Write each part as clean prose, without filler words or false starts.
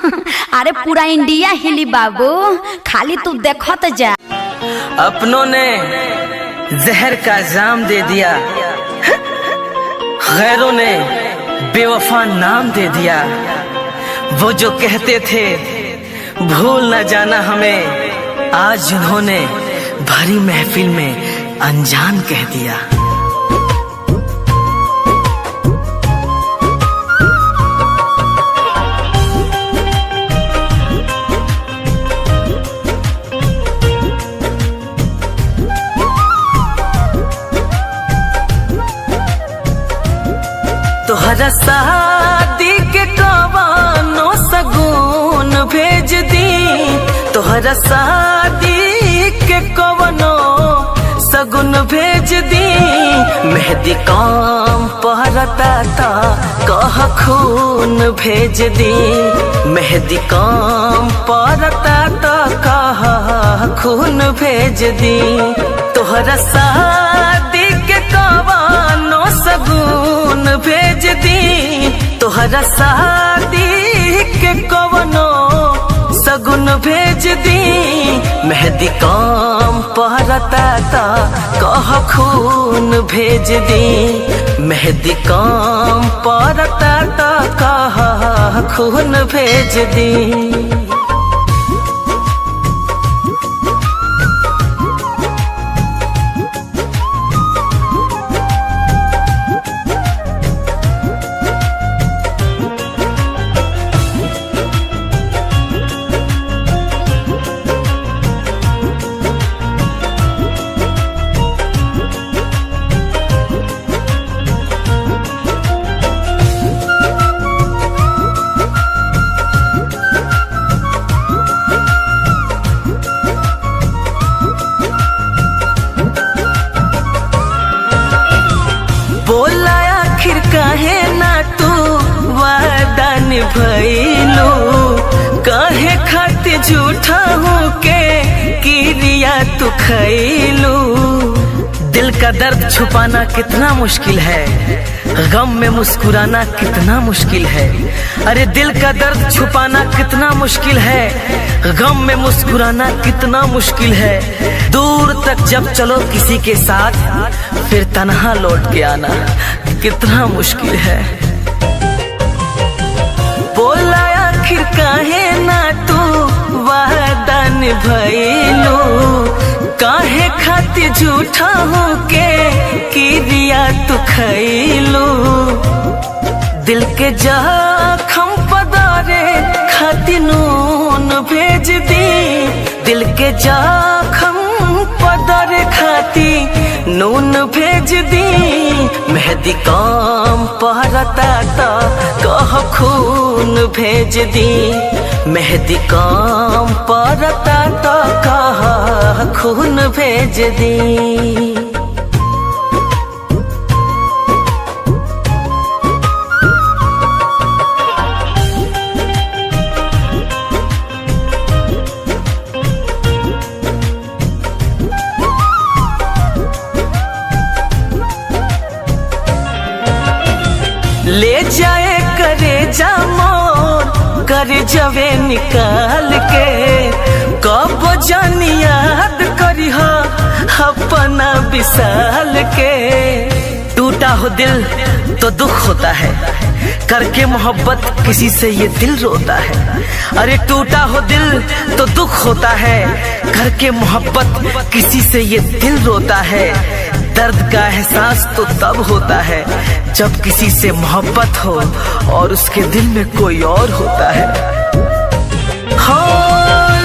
अरे पूरा इंडिया हिली बाबू, खाली तू देखत जा। अपनों ने जहर का जाम दे दिया, गैरों ने बेवफा नाम दे दिया। वो जो कहते थे भूल न जाना हमें, आज उन्होंने भरी महफिल में अनजान कह दिया। तोहरा शादी के कवानो सगुन भेज दी, तोहरा शादी के कवानो सगुन भेज दी। मेहंदी काम पहरता था कह खून भेज दी, मेहंदी काम पहरता था कह खून भेज दी। तोहरा शादी के कवानो सगुन भेज दी, तोहरा शादी के कवनो सगुन भेज दी। मेहंदी काम पहरता था कह खून भेज दी, मेहंदी काम पहरता था कह खून भेज दी। बोला आखिर काहे ना तू वादा निभैलू, काहे खातिर झूठा हूँ के किरिया तू खैलू। दिल का दर्द छुपाना कितना मुश्किल है, गम में मुस्कुराना कितना मुश्किल है। अरे दिल का दर्द छुपाना कितना मुश्किल है, गम में मुस्कुराना कितना मुश्किल है। दूर तक जब चलो किसी के साथ, फिर तन्हा लौट के आना कितना मुश्किल है। बोला आखिर काहे ना तू वादा निभैलू, काहे खातिर झूठा हूँ के किरिया तू खैलू। दिल के जख्म पदारे खातिर नून भेज दी, दिल के जख्म पदारे खातिर नून भेज दी। मेहंदी काम पहरता था कह खून भेज दी, मेहंदी काम पहरता था कह खून भेज दी। ले जाए करे जा मोर कर जवे निकाल के, कब जानी याद करी हो अपना विशाल के। टूटा हो दिल तो दुख होता है, करके मोहब्बत किसी से ये दिल रोता है। अरे टूटा हो दिल तो दुख होता है, करके मोहब्बत किसी से ये दिल रोता है। दर्द का एहसास तो तब होता है जब किसी से मोहब्बत हो और उसके दिल में कोई और होता है। हो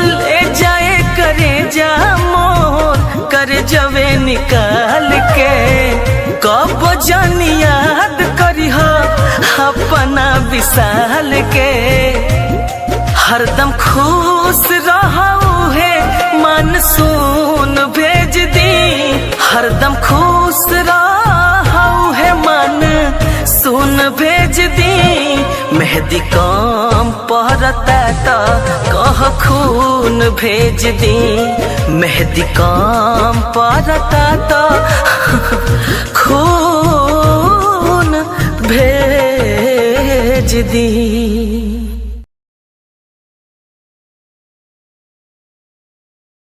ले जाए करे जा मोर कर जवे निकाल के, कब जानी याद करी हो अपना विशाल के। हरदम खुश रहू है मानसून भेज दी, हरदम खुश रहू है मन सुन भेज दी। मेहंदी काम पहरता था कह खून भेज दी, मेहंदी काम पहरता था खून भेज दी।